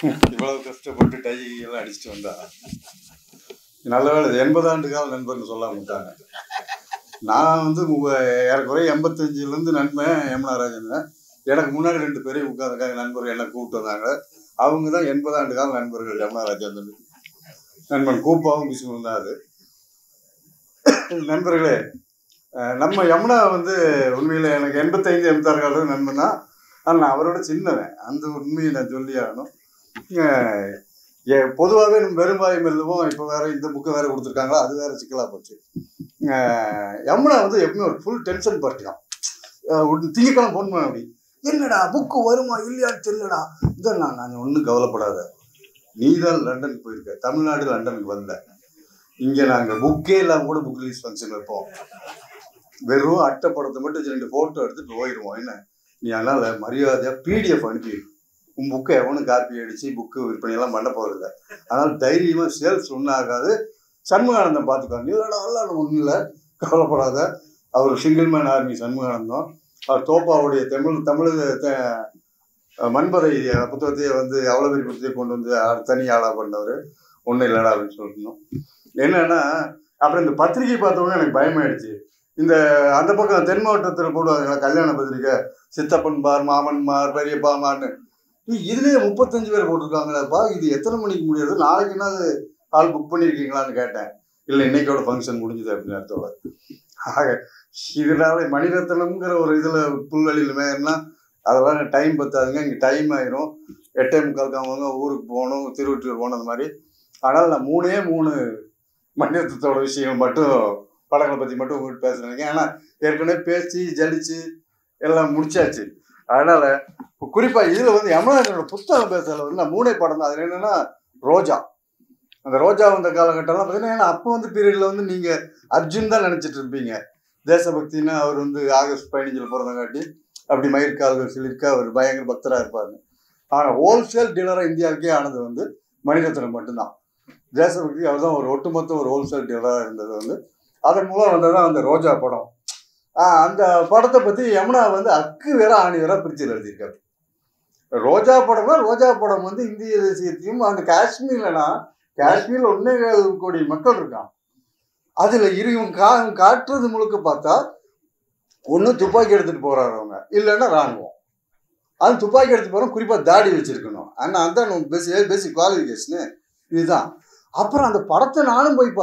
இவ்வளவு கஷ்டப்பட்டு டை எல்லாம் அடிச்சுட்டு வந்தா நல்ல வேலை 80 ஆண்டு கால நண்பர்னு சொல்ல மாட்டாங்க. நான் வந்து ஏறக்குறைய 85லேருந்து நண்பன் யமுனா ராஜன். எனக்கு முன்னாடி 2 பேரையும் உட்காந்துருக்காங்க நண்பர்கள் என்ன கூப்பிட்டு வந்தாங்க. அவங்க தான் 80 ஆண்டு கால நண்பர்கள். யமுனா ராஜன் நண்பன் கூப்பாவும் பிசு இருந்தாரு. நண்பர்களே, நம்ம யமுனா வந்து உண்மையில எனக்கு 85 86 காலம் நண்பன் தான். ஆனால் நான் அவரோட சின்னவன். அந்த உண்மையை நான் சொல்லி ஆகணும். பொதுவாகவே நம்ம பெரும்பாயம் எழுதுவோம். இப்போ வேற இந்த புக்கை வேற கொடுத்துருக்காங்களா, அது வேற சிக்கலாக போச்சு. யமுனா வந்து எப்பவுமே ஒரு ஃபுல் டென்ஷன் பார்ட்டியும். திங்கக்கிழமை ஃபோன் பண்ண அப்படி, என்னடா புக்கு வருமா இல்லையான்னு தெரியலடா. இதை நான் ஒன்றும் கவலைப்படாத, நீ தான் லண்டனுக்கு போயிருக்க, தமிழ்நாடு லண்டனுக்கு வந்த. இங்கே நாங்கள் புக்கே இல்லாமல் கூட புக் ரிலீஸ் ஃபங்க்ஷன் வைப்போம். வெறும் அட்டை படத்தை மட்டும் 2 ஃபோட்டோ எடுத்துட்டு போயிடுவோம். என்ன நீ அதனால் மரியாதையாக பிடிஎஃப் அனுப்பி, உன் புக்கை எவனும் காப்பி அடித்து புக்கு விற்பனையெல்லாம் பண்ண போகிறதில்ல. அதனால் தைரியமாக சேல்ஸ் ஒன்றும் ஆகாது. சண்முகானந்தம் பார்த்துக்காங்க. இல்லைடா எல்லாம் ஒன்றும் இல்லை, கவலைப்படாத. அவர் சிங்கிள் மேன் ஆர்மி சண்முகானந்தம். அவர் தோப்பாவுடைய தமிழ் மண்பதை புத்தகத்தையே வந்து அவ்வளோ பெரிய புத்தகத்தை கொண்டு வந்து தனி ஆளாக பண்ணவர். ஒன்றும் இல்லைடா அப்படின்னு சொல்லணும். என்னன்னா அப்புறம் இந்த பத்திரிகை பார்த்தோன்னே எனக்கு பயமாயிடுச்சு. இந்த அந்த பக்கம் தென் மாவட்டத்தில் போடுவாங்க கல்யாண பத்திரிக்கை, சித்தப்பன் பார், மாமன் மார், பெரியப்பா மார்னு. இதுலேயே 35 பேர் போட்டிருக்காங்களேப்பா, இது எத்தனை மணிக்கு முடியாது, நாளைக்கு என்ன ஆள் புக் பண்ணியிருக்கீங்களான்னு கேட்டேன். இல்லை இன்னைக்கோட ஃபங்க்ஷன் முடிஞ்சுது அப்படின்னு அர்த்தம். ஆக இதனால மணிரத்னம்ங்கிற ஒரு இதில் புல்வெளியில் மேயர்னா அதெல்லாம் டைம் பத்தாதுங்க. இங்கே டைம் ஆயிரும். 8:45 அவங்க ஊருக்கு போகணும், திருவொற்றியூர் போகணும், அந்த மாதிரி. ஆனால் நான் 3 மணிரத்னத்தோட விஷயம் மட்டும், படங்களை பற்றி மட்டும் உங்கள்கிட்ட பேசுகிறேன். ஏன்னா ஏற்கனவே பேசி ஜலிச்சு எல்லாம் முடிச்சாச்சு. அதனால் குறிப்பாக இதில் வந்து யமுனாவோட புத்தகம் பேசுறதுல வந்து நான் 3 படம் தான். அதில் என்னென்னா ரோஜா, அந்த ரோஜா வந்த காலகட்டம்லாம் பார்த்தீங்கன்னா, ஏன்னா அப்போ வந்து பீரியடில் வந்து நீங்கள் அர்ஜுன் தான் நினச்சிட்டு இருப்பீங்க. தேசபக்தினா அவர் வந்து ஆகஸ்ட் 15 பிறந்தங்காட்டி அப்படி மயிர்கால்கள் சிலிர்க்க அவர் பயங்கர பக்தராக இருப்பாருங்க. ஆனால் ஹோல்சேல் டீலராக இந்தியாவுக்கே ஆனது வந்து மணிரத்னம் மட்டும்தான். தேசபக்தி அவர் தான் ஒரு ஒட்டுமொத்த ஒரு ஹோல்சேல் டீலராக இருந்தது வந்து. அதன் மூலம் வந்ததான் அந்த ரோஜா படம். அந்த படத்தை பற்றி யமுனா வந்து அக்கு வேற ஆணி வேற பிரிச்சு எழுதியிருக்காரு. ரோஜா படம் வந்து இந்திய தேசியத்தையும், அந்த காஷ்மீர்லனா காஷ்மீர்ல 1.25 கோடி மக்கள் இருக்கான். அதுல காட்டுறது முழுக்க பார்த்தா ஒண்ணு துப்பாக்கி எடுத்துட்டு போறாரு அவங்க, இல்லைன்னா ராணுவம். அது துப்பாக்கி எடுத்து போறோம், குறிப்பா தாடி வச்சிருக்கணும். ஆனா அந்த பேசிக் குவாலிஃபிகேஷனு இதுதான். அப்புறம் அந்த படத்தை நானும் போய்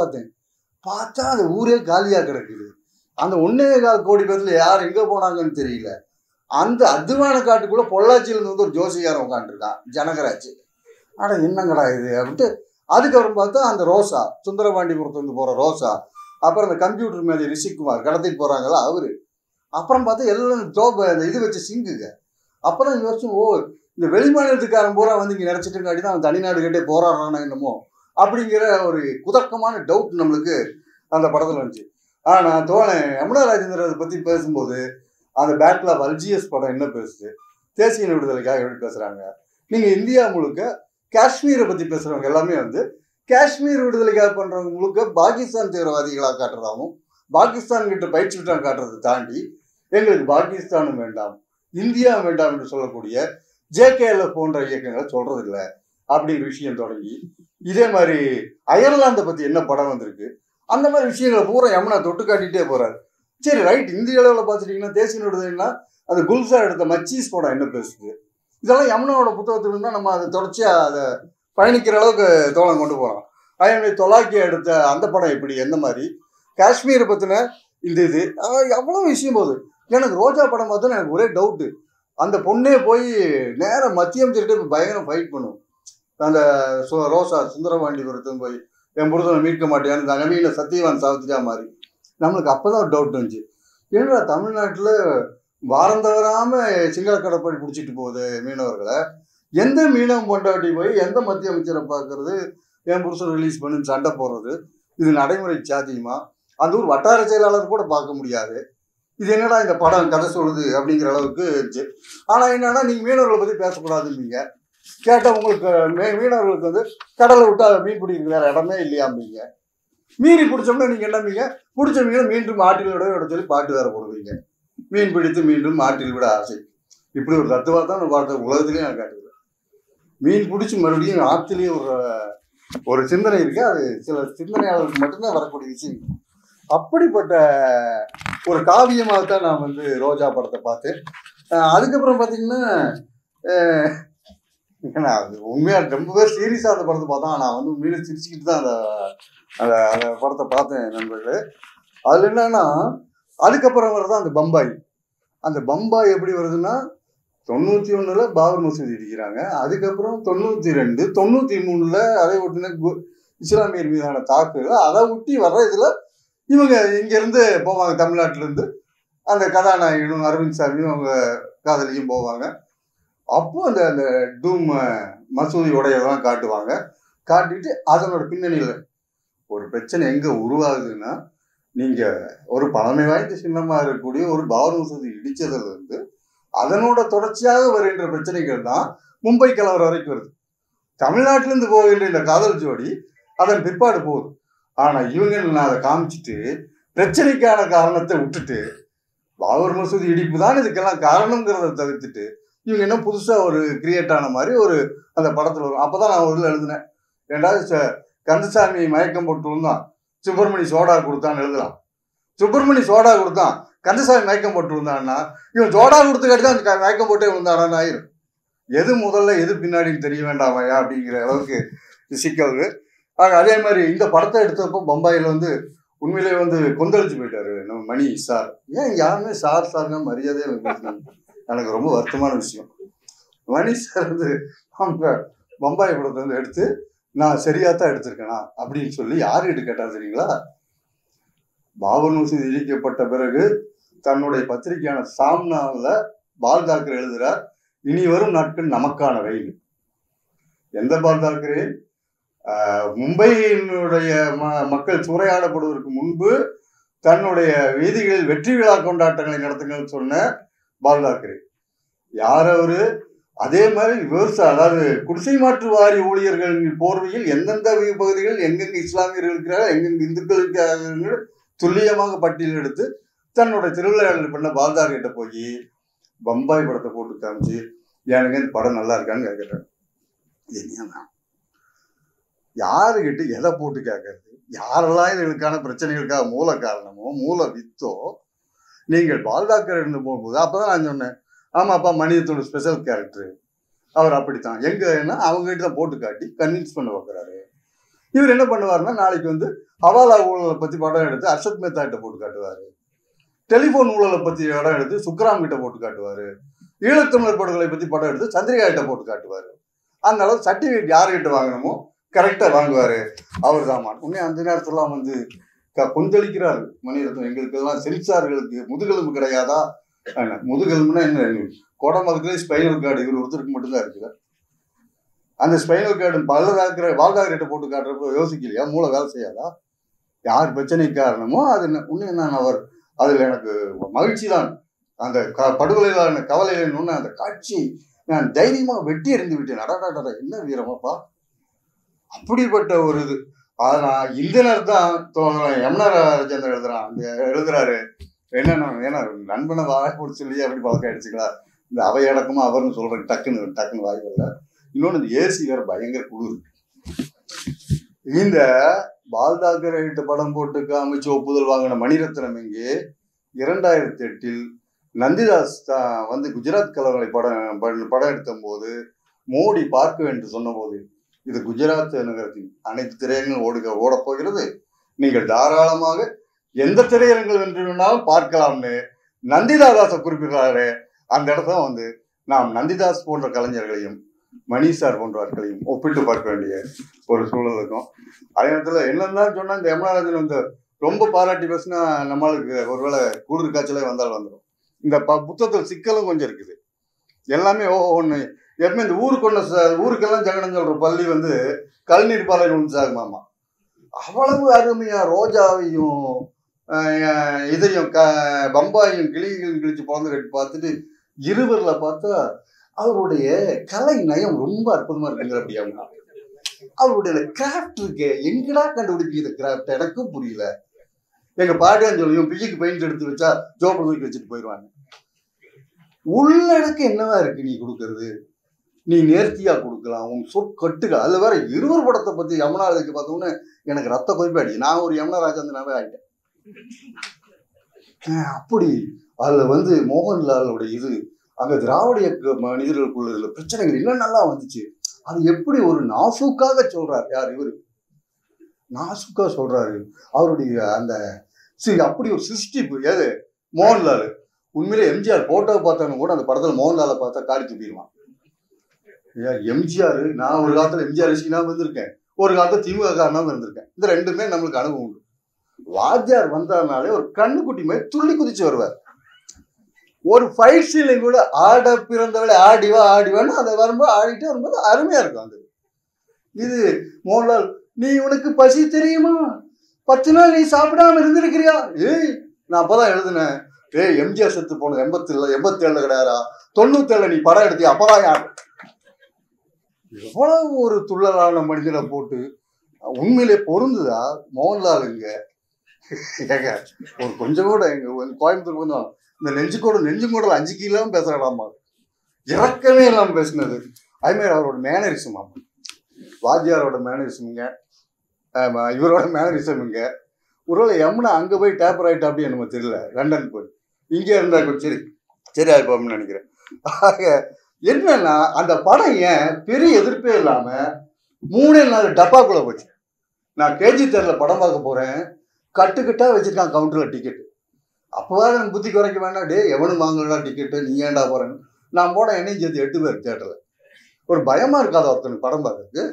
பார்த்தா அந்த ஊரே காலியா கிடக்குது. அந்த 1.25 கோடி பேர்ல யார் எங்க போனாங்கன்னு தெரியல. அந்த அத்துவான காட்டுக்குள்ள பொள்ளாச்சியில வந்து ஒரு ஜோசிகாரன் உட்காந்துருக்கான், ஜனகராஜ். ஆனா என்னங்கடா இது அப்படின்ட்டு. அதுக்கப்புறம் பார்த்தா அந்த ரோசா, சுந்தரபாண்டிபுரத்துலேருந்து போகிற ரோசா, அப்புறம் அந்த கம்ப்யூட்டர் மேலே ரிஷிக்குமார் கடத்திட்டு போகிறாங்களா அவரு. அப்புறம் பார்த்தா எல்லாம் அந்த இது வச்சு சிங்குங்க. அப்புறம் யோசிச்சு, ஓ இந்த வெளிமாநிலத்துக்காரன் பூரா வந்து இங்கே நினச்சிட்டு காட்டி தான் அவன் தனிநாடு கேட்டே போராடுறானா என்னமோ அப்படிங்கிற ஒரு குதர்க்கமான டவுட் நம்மளுக்கு அந்த படத்தில் வந்துச்சு. ஆனால் தோழன் யமுனா ராஜேந்திரன் அதை பற்றி பேசும்போது அந்த பேட்டில் ஆஃப் அல்ஜியர்ஸ் படம் என்ன பேசுது, தேசிய விடுதலைக்காக எப்படி பேசுகிறாங்க. நீங்கள் இந்தியா முழுக்க காஷ்மீரை பற்றி பேசுகிறவங்க எல்லாமே வந்து காஷ்மீர் விடுதலைக்காக பண்ணுறவங்க முழுக்க பாகிஸ்தான் தீவிரவாதிகளாக காட்டுறதாகவும், பாகிஸ்தான் கிட்ட பயிற்சி விட்டாங்க காட்டுறதை தாண்டி எங்களுக்கு பாகிஸ்தானும் வேண்டாம், இந்தியா வேண்டாம் என்று சொல்லக்கூடிய JKLF போன்ற இயக்கங்களை சொல்றது இல்லை அப்படிங்கிற விஷயம் தொடங்கி, இதே மாதிரி அயர்லாந்தை பற்றி என்ன படம் வந்திருக்கு, அந்த மாதிரி விஷயங்களை பூரா யமுனா தொட்டு காட்டிகிட்டே போகிறாரு. சரி ரைட், இந்திய அளவில் பார்த்துட்டிங்கன்னா தேசிய விடுதலைன்னா அந்த குல்சா எடுத்த மச்சீஸ் படம் என்ன பேசுது, இதெல்லாம் யமுனாவோட புத்தகத்துல இருந்தால் நம்ம அதை தொடர்ச்சியாக அதை பயணிக்கிற அளவுக்கு தோழம் கொண்டு போகிறோம். அதே மாதிரி தொலாக்கியா எடுத்த அந்த படம் எப்படி, எந்த மாதிரி காஷ்மீரை பற்றின இந்த இது எவ்வளோ விஷயம் போகுது. எனக்கு ரோஜா படம் பார்த்தோன்னா எனக்கு ஒரே டவுட்டு, அந்த பொண்ணே போய் நேராக மத்திய அமைச்சர்கிட்ட பயங்கரம் ஃபைட் பண்ணும். அந்த ரோசா சுந்தரபாண்டிபுரத்துன்னு போய் என் புருஷனை மீட்க மாட்டேன், இந்த நவீன சத்தியவான் சாவித்திரியா மாதிரி. நம்மளுக்கு அப்போ தான் ஒரு டவுட் வந்துச்சு, ஏன்னா தமிழ்நாட்டில் வாரம் தவறாமல் சிங்கள கடற்படை பிடிச்சிட்டு போகுது மீனவர்களை, எந்த மீனவம் கொண்டாட்டி போய் எந்த மத்திய அமைச்சரை பார்க்கறது, என் புருஷன் ரிலீஸ் பண்ணி சண்டை போடுறது, இது நடைமுறை சாத்தியமா, அந்த ஊர் வட்டார செயலாளர் கூட பார்க்க முடியாது. இது என்னடா இந்த படம் கதை சொல்லுது அப்படிங்கிற அளவுக்கு இருந்துச்சு. ஆனால் என்னன்னா நீங்கள் மீனவர்களை பற்றி பேசக்கூடாதும்பீங்க, கேட்டால் உங்களுக்கு மீனவர்களுக்கு வந்து கடலை விட்டால் மீன் பிடிக்கிற வேறு இடமே இல்லையாம்பீங்க. மீறி பிடிச்சோம்னா நீங்கள் என்னம்பீங்க, பிடிச்ச மீனை மீண்டும் ஆற்றில் விட சொல்லி பாட்டு வேற போடுவீங்க, மீன் பிடித்து மீண்டும் ஆற்றில் விட ஆசை. இப்படி ஒரு தத்துவா தான் வார்த்தை உலகத்துலேயும் நான் காட்டுகிறேன். மீன் பிடிச்சி மறுபடியும் ஆற்றுலேயே ஒரு சிந்தனை இருக்கு. அது சில சிந்தனையாளர்களுக்கு மட்டும்தான் வரக்கூடிய விஷயம். அப்படிப்பட்ட ஒரு காவியமாகத்தான் நான் வந்து ரோஜா படத்தை பார்த்தேன். அதுக்கப்புறம் பார்த்தீங்கன்னா அது உண்மையாக ரொம்பவே சீரியஸாக அந்த படத்தை பார்த்தோம். நான் வந்து உண்மையிலே சிரிச்சுக்கிட்டு தான் அந்த அந்த படத்தை பார்த்தேன் நண்பர்களே. அதில் என்னன்னா அதுக்கப்புறம் வரதான் அந்த பம்பாய். அந்த பம்பாய் எப்படி வருதுன்னா 91 பாபர் மசூதி இடிக்கிறாங்க. அதுக்கப்புறம் 92, 93 அதை ஒட்டின இஸ்லாமியர் மீதான தாக்குதல். அதை ஒட்டி வர்ற இதில் இவங்க இங்கேருந்து போவாங்க, தமிழ்நாட்டிலேருந்து அந்த கதாநாயகனும் அரவிந்த் சாமியும் அவங்க காதலியும் போவாங்க. அப்போ அந்த அந்த டூம் மசூதி உடையதெல்லாம் காட்டுவாங்க. காட்டிட்டு அதனோட பின்னணியில் ஒரு பிரச்சனை எங்கே உருவாகுதுன்னா, நீங்கள் ஒரு பழமை வாய்ந்த சின்னமாக இருக்கக்கூடிய ஒரு பாபர் மசூதி இடித்ததுலேருந்து அதனோட தொடர்ச்சியாக வருகின்ற பிரச்சனைகள் தான் மும்பை கலவரம் வரைக்கும் வருது. தமிழ்நாட்டிலேருந்து போகின்ற இந்த காதல் ஜோடி அதன் பிற்பாடு போகுது. ஆனால் இவங்க நான் அதை காமிச்சிட்டு பிரச்சனைக்கான காரணத்தை விட்டுட்டு பாபர் மசூதி இடிப்பு தான் இதுக்கெல்லாம் காரணங்கிறத தவிர்த்துட்டு இவங்க என்ன புதுசாக ஒரு கிரியேட் ஆன மாதிரி ஒரு அந்த படத்தில் வரும். அப்போ தான் நான் ஒரு இதில் எழுதினேன், ரெண்டாவது கந்தசாமி மயக்கம் போட்டு விழுந்தான், சுப்பிரமணி சோடா கொடுத்தான்னு எழுதலாம். சுப்பிரமணி சோடா கொடுத்தான், கந்தசாமி மயக்கம் போட்டு விழுந்தான்னா இவன் சோடா கொடுத்துக்காட்டி தான் மயக்கம் போட்டே விழுந்தானான்னு ஆயிரும். எது முதல்ல எது பின்னாடின்னு தெரிய வேண்டாமையா அப்படிங்கிற அளவுக்கு சிக்கல். ஆக அதே மாதிரி இந்த படத்தை எடுத்தப்போ பம்பாயில் வந்து உண்மையிலே வந்து கொந்தளிச்சு போயிட்டாரு நம்ம மணி சார். ஏன் யாருமே சார் சாருங்க மரியாதையே எனக்கு ரொம்ப வருத்தமான விஷயம். மணி சார் வந்து அவங்க பம்பாய் படத்தை வந்து எடுத்து நான் சரியாத்தான் எடுத்திருக்கேனா அப்படின்னு சொல்லி யாருக்கிட்ட கேட்டார் தெரியுங்களா? பாபர் மசூதி இடிக்கப்பட்ட பிறகு தன்னுடைய பத்திரிகையான சாம்னாவில் பால் தாக்கரே எழுதுகிறார், இனி வரும் நாட்கள் நமக்கான வெயில். எந்த பால் தாக்கரே? மும்பையினுடைய மக்கள் சூறையாடப்படுவதற்கு முன்பு தன்னுடைய வீதிகளில் வெற்றி விழா கொண்டாட்டங்களை நடத்துங்கள் சொன்ன பால் தாக்கரே. யார் அவரு? அதே மாதிரி விவசாய, அதாவது குடிசை மாற்று வாரி ஊழியர்களின் போர்வையில் எந்தெந்த பகுதிகளில் எங்கெங்க இஸ்லாமியர்கள் இருக்கிறார்கள், எங்கெங்க இந்துக்கள் இருக்கிறார்கள் துல்லியமாக பட்டியல் எடுத்து தன்னுடைய திருவிழாவில் பண்ண பால்தார் கிட்ட போய் பம்பாய் படத்தை போட்டு காமிச்சு எனக்கு இந்த படம் நல்லா இருக்கான்னு கேட்குறேன். என்ன யாருக்கிட்ட எதை போட்டு கேட்கறது? யாரெல்லாம் இதுகளுக்கான பிரச்சனைகளுக்காக மூல காரணமோ மூல வித்தோ நீங்கள் பால்தாக்கர் இருந்து போகும்போது அப்போதான் நான் சொன்னேன், ஆமாப்பா மனிதத்தோட ஸ்பெஷல் கேரக்டர் அவர் அப்படித்தான் எங்கன்னா அவங்ககிட்ட தான் போட்டு காட்டி கன்வின்ஸ் பண்ண வைக்கிறாரு. இவர் என்ன பண்ணுவாருன்னா நாளைக்கு வந்து ஹவாலா ஊழலை பற்றி படம் எடுத்து அர்ஷத் மேத்தா கிட்ட போட்டு காட்டுவார், டெலிஃபோன் ஊழலை பற்றி படம் எடுத்து சுக்ராம் கிட்ட போட்டு காட்டுவார், ஈழத்தமிழர் படுகொலை பற்றி படம் எடுத்து சந்திரிகா கிட்ட போட்டு காட்டுவார். அந்த அளவு சர்டிஃபிகேட் யாருக்கிட்ட வாங்கணுமோ கரெக்டாக வாங்குவார் அவர் தாமான். உடனே அந்த நேரத்துலாம் வந்து கொந்தளிக்கிறாரு மணிரத்னம். எங்களுக்கெல்லாம் சென்சார்களுக்கு முதுகெலும்பு கிடையாதா? முதுகெலும்புனா என்ன? கோடமங்கலத்துல ஸ்பைனல் கார்டு இவர் ஒருத்தருக்கு மட்டும்தான் இருக்குது. அந்த ஸ்பைனல் கார்டு பால்தாக்கர்கிட்ட போட்டு காட்டுறப்போ யோசிக்கலையா? மூளை வேலை செய்யாதா? யார் பிரச்சனை காரணமோ அது உண்மை நான் அவர் அதில் எனக்கு மகிழ்ச்சி தான். அந்த படுகொலையிலான கவலையில அந்த காட்சி நான் தைரியமாக வெட்டி எறிந்து விட்டேன். அடாடாடா என்ன வீரமாப்பா, அப்படிப்பட்ட ஒரு இது. ஆனால் இந்த நேரம் தான் யமுனா ராஜேந்திரன் எழுதுறாரு என்னன்னா, ஏன்னா நண்பனை வாய் போட்டு சொல்லி அப்படி பழக்கம் அடிச்சுக்கலாம். இந்த அவை அடக்கமா அவர்னு சொல்றேன் டக்குன்னு வாய்ப்பில்லை. இன்னொன்று இந்த ஏசி வேற பயங்கர குளிர். இந்த பால்தாக்கரே கிட்ட படம் போட்டு காமிச்சு ஒப்புதல் வாங்கின மணிரத்னம் இங்கே 2008 நந்திதாஸ் வந்து குஜராத் கலவரை படம் எடுத்த போது மோடி பார்க்க வேண்டும் சொன்ன போது இது குஜராத் நகரத்தின் அனைத்து திரையரங்களும் ஓடப் போகிறது, நீங்கள் தாராளமாக எந்த திரையரங்கள் வென்று வேணாலும் பார்க்கலாம்னு நந்திதாஸை குறிப்பிடுறாரு. அந்த இடத்துல வந்து நாம் நந்திதாஸ் போன்ற கலைஞர்களையும் மணிசார் போன்றவர்களையும் ஒப்பிட்டு பார்க்க வேண்டிய ஒரு சூழல் இருக்கும். அதே நேரத்தில் என்னதான் சொன்னா இந்த யமுனாராஜன் வந்து ரொம்ப பாராட்டி பேசினா நம்மளுக்கு ஒருவேளை குளிர் காய்ச்சலே வந்தாலும் வந்துடும். இந்த புத்தகத்தில் சிக்கலும் கொஞ்சம் இருக்குது. எல்லாமே ஒன்று எப்பவுமே இந்த ஊருக்கெல்லாம் ஜெகனம் சொல்ற பள்ளி வந்து கல்நீர் பாலை உண்டாகுமாமா. அவ்வளவு அருமையா ரோஜாவையும் இதையும் பம்பாயும் கிழிச்சு பிறந்து கட்டி பார்த்துட்டு இருவர்ல பார்த்தா அவருடைய கலை நயம் ரொம்ப அற்புதமா இருக்குங்கிற அப்படியா. அவருடைய கிராஃப்ட் இருக்கு, எங்கடா கண்டுபிடிக்கிற கிராஃப்ட் எனக்கும் புரியல. எங்க பாட்டியான்னு சொல்லியும் பிஜிக்கு பெயிண்ட் எடுத்து வச்சா ஜோப்பை தூக்கி வச்சுட்டு போயிடுவாங்க. உள்ளடக்கு என்னவா இருக்கு நீ கொடுக்கறது? நீ நேர்த்தியா கொடுக்கலாம், உன் சொற்கட்டுகள். அதுல வேற இருவர் படத்தை பத்தி யமுனா எழுதிக்கு பார்த்தோம்னு எனக்கு ரத்த கொதிப்பு அடிச்சு. நான் ஒரு யமுனா ராஜேந்திரனாவே ஆயிட்டேன். அப்படி அதுல வந்து மோகன்லாலோட இது அங்க திராவிட மனிதர்களுக்குள்ள இருந்த பிரச்சனைகள் இன்னும் நல்லா வந்துச்சு. அது எப்படி ஒரு நாசுக்காக சொல்றாரு. யார் இவரு நாசுக்கா சொல்றாரு. அவருடைய அந்த அப்படி ஒரு சிருஷ்டிப்பு. ஏது மோகன்லால் உண்மையிலே எம்ஜிஆர் போட்டோவை பார்த்தாலும் கூட அந்த படத்துல மோகன்லாலை பார்த்தா காரி துப்பிடுவான். எம்ஜிஆர், நான் ஒரு காலத்துல எம்ஜிஆர் ரசிகனாவும் இருந்திருக்கேன், ஒரு காலத்துல திமுக காரனாவும் இருந்திருக்கேன். இந்த ரெண்டுமே நம்மளுக்கு அனுபவம் உண்டு. வாத்தியார் வந்தாருனாலே ஒரு கண்ணுக்குட்டி மாதிரி துள்ளி குதிச்சு வருவார். ஒரு ஃபைட் சீன்லையும் கூட ஆட பிறந்தவளை ஆடிவா ஆடிவான்னு அந்த வரும்போது ஆடிட்டு வரும்போது அருமையா இருக்கும். அது இது மோகன்லால், நீ உனக்கு பசி தெரியுமா, 10 நாள் நீ சாப்பிடாம இருந்திருக்கிறியா? ஏய் நான் அப்பதான் எழுதுனேன். எம்ஜிஆர் செத்து போனது 87 கிடையாதா, 97 நீ படம் எடுத்தியா, அப்பதான் யார்? எவ்வளவு ஒரு துள்ளலான மனிதனை போட்டு உண்மையிலே பொருந்துதா மோகன்லாலுங்க? ஒரு கொஞ்சம் கூட எங்க கோயம்புத்தூர் கொஞ்சம் இந்த நெஞ்சும் கூட 5 கிலோ பேசுறாடாமா, இறக்கவே இல்லாம பேசினது. அதே மாதிரி அவரோட மேனரிசம், வாத்தியாரோட மேனரிசம்ங்க, இவரோட மேனரிசம்ங்க. ஒருவேளை யமுனா அங்க போய் டேப்பர் ஆயிட்டா அப்படி நம்ம தெரியல, லண்டன் போய் இங்கே இருந்தா சரி ஆயிப்போம்னு நினைக்கிறேன். ஆக என்னன்னா அந்த படம் ஏன் பெரிய எதிர்ப்பே இல்லாம 3-4 டப்பாக்குள்ள போச்சு. நான் கேஜி தேர்ல படம் பார்க்க போறேன், கட்டுக்கட்டா வச்சிருக்கான் கவுண்டர்ல டிக்கெட். அப்போதான் எனக்கு புத்தி குறைக்க வேண்டாம். எவனும் வாங்கலடா டிக்கெட்டு, நீ ஏன்டா போறேன்னு. நான் போன என்னையும் சேர்த்து 8 பேர் தேட்டர்ல. ஒரு பயமா இருக்காத ஒருத்தனுக்கு படம் பார்க்கறதுக்கு.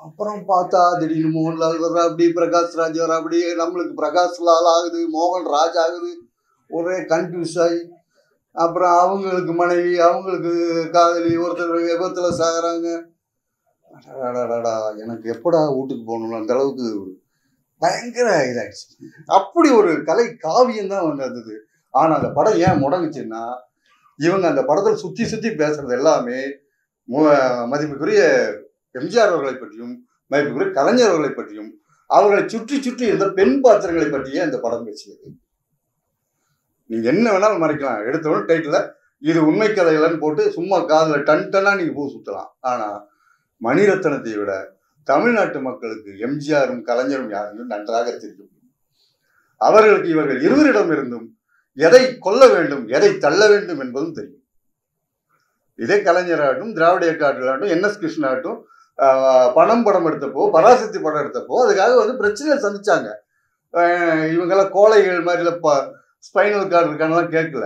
அப்புறம் பார்த்தா திடீர்னு மோகன்லால் வர்றா, அப்படி பிரகாஷ் ராஜ் வர, அப்படி நம்மளுக்கு பிரகாஷ் லால் ஆகுது, மோகன் ராஜ் ஆகுது, ஒரே கன்ஃபியூஸ் ஆகி அப்புறம் அவங்களுக்கு மனைவி, அவங்களுக்கு காதலி, ஒருத்தர் விபத்துல சாகுறாங்க. எனக்கு எப்படா வீட்டுக்கு போகணும் அந்த அளவுக்கு பயங்கர இதாயிடுச்சு. அப்படி ஒரு கலை காவியம் தான் வந்தது. ஆனா அந்த படம் ஏன் முடங்குச்சுன்னா, இவங்க அந்த படத்தில் சுத்தி சுத்தி பேசுறது எல்லாமே மதிப்புக்குரிய எம்ஜிஆர் அவர்களை பற்றியும் மதிப்புக்குரிய கலைஞர் அவர்களை பற்றியும் அவர்களை சுற்றி சுற்றி இருந்த பெண் பாத்திரங்களை பற்றியே அந்த படம் பேசியது. நீங்க என்ன வேணாலும் மறைக்கலாம், எடுத்தவொடனே டைட்டில் இது உண்மை கதைகள்னு போட்டு சும்மா காதில் டன்னா நீங்க பூ சுத்தலாம். ஆனா மணிரத்னத்தை விட தமிழ்நாட்டு மக்களுக்கு எம்ஜிஆரும் கலைஞரும் யாருன்னு நன்றாக தெரியும். அவர்களுக்கு இவர்கள் இருவரிடம் இருந்தும் எதை கொல்ல வேண்டும் எதை தள்ள வேண்டும் என்பதும் தெரியும். இதே கலைஞராகட்டும், திராவிட இயக்காகட்டும், NS கிருஷ்ணாகட்டும், பணம் படம் எடுத்தப்போ, பராசக்தி படம் எடுத்தப்போ அதுக்காக வந்து பிரச்சனைகள் சந்திச்சாங்க. இவங்கெல்லாம் கோழைகள் மாதிரி ஸ்பைனல் கார்டு இருக்கானலாம் கேட்கல.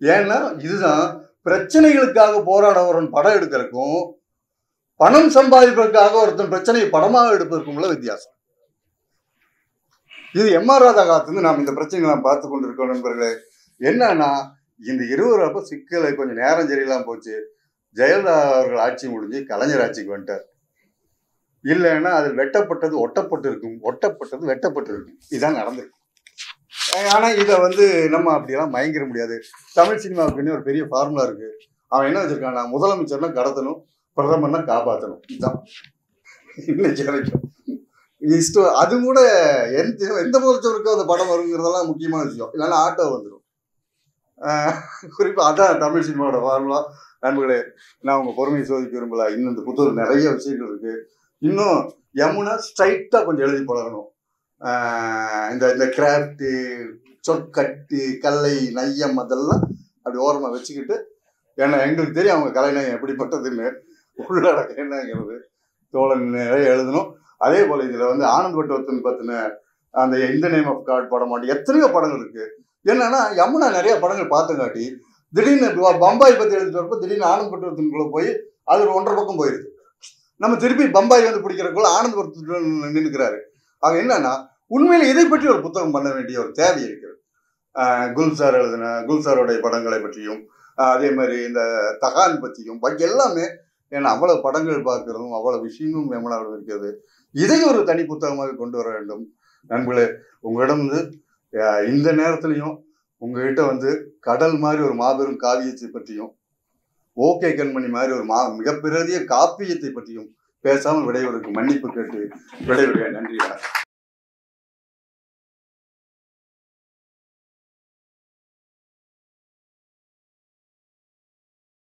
ஏன்னா இதுதான் பிரச்சனைகளுக்காக போராடவரன் படம் எடுக்கிறதுக்கும் பணம் சம்பாதிப்பதற்காக ஒருத்தன் பிரச்சனையை படமாக எடுப்பதற்கும் உள்ள வித்தியாசம். இது MR ராதா காலத்துலேருந்து நாம் இந்த பிரச்சனைகளை நாம் பார்த்து கொண்டிருக்கோம் நண்பர்களே. என்னன்னா இந்த இருவரப்ப சிக்கலை கொஞ்சம் நேரம் சரியில்லாம போச்சு. ஜெயலலிதா அவர்கள் ஆட்சி முடிஞ்சு கலைஞர் ஆட்சிக்கு வந்துட்டார். இல்லைன்னா அது வெட்டப்பட்டது ஒட்டப்பட்டு இருக்கும், ஒட்டப்பட்டது வெட்டப்பட்டு இருக்கும். இதுதான் நடந்திருக்கும். ஆனா இதை வந்து நம்ம அப்படியெல்லாம் மயங்கிட முடியாது. தமிழ் சினிமாவுக்குன்னு ஒரு பெரிய ஃபார்முலா இருக்கு. அவன் என்ன வச்சிருக்கான், நான் முதலமைச்சர்னா கடத்தணும், பிரதமர்னா காப்பாற்றணும். இதுதான் இன்னைக்கு வரைக்கும் இஷ்டம். அது கூட எந்த முதலமைச்சருக்கும் அந்த படம் வருங்கிறதெல்லாம் முக்கியமான விஷயம். இல்லைன்னா ஆட்டோ வந்துடும். குறிப்பாக அதான் தமிழ் சினிமாவோட ஃபார்முலா. நண்பர்களே, நான் உங்கள் பொறுமையை சோதிக்க விரும்பல. இன்னும் இந்த புத்தகம் நிறைய விஷயங்கள் இருக்கு. இன்னும் யமுனா ஸ்ட்ரைட்டா கொஞ்சம் எழுதி பழகணும். இந்த கிராஃப்ட்டு, சொற்கட்டு, கல்லை நையம் அதெல்லாம் அப்படி ஓரமாக வச்சுக்கிட்டு, ஏன்னா எங்களுக்கு தெரியும் அவங்க கலை நயம் எப்படிப்பட்டதுன்னு, உள்ளடக்கம் என்னங்கிறது தோழன் நிறைய எழுதணும். அதே போல் இதில் வந்து ஆனந்த் பட்டவர்தன் பற்றின அந்த இந்த நேம் ஆஃப் காட் படம் மாட்டி எத்தனையோ படங்கள் இருக்கு. என்னன்னா யமுனா நிறைய படங்கள் பார்த்தங்காட்டி திடீர்னு பம்பாய் பற்றி எழுதிட்டு வரப்போ திடீர்னு ஆனந்த் பட்டவர்தனுக்குள்ள போய் அது ஒரு 1.5 பக்கம் போயிடுது. நம்ம திருப்பி பம்பாய் வந்து பிடிக்கிறக்குள்ள ஆனந்த் பட்டவர்தன் நின்றுக்கிறாரு. ஆக என்னன்னா உண்மையில இதை பற்றி ஒரு புத்தகம் பண்ண வேண்டிய ஒரு தேவை இருக்கிறது. குல்சார் எழுதின குல்சாரோடைய படங்களை பற்றியும், அதே மாதிரி இந்த தகான் பற்றியும், பாக்கி எல்லாமே ஏன்னா அவ்வளவு படங்கள் பார்க்கறதும் அவ்வளவு விஷயங்களும் யமுனாவில் இருக்கிறது. இதை ஒரு தனி புத்தகமாக கொண்டு வர வேண்டும். நண்பர்களே, உங்களிடம் வந்து இந்த நேரத்திலையும் உங்ககிட்ட வந்து கடல் மாதிரி ஒரு மாபெரும் காவியத்தை பற்றியும், ஓகே கண்மணி மாதிரி ஒரு மிகப்பெரிய காப்பியத்தை பற்றியும் பேசாமல் விடைவதற்கு மன்னிப்பு கேட்டு விடைபெறுகிறேன். நன்றி.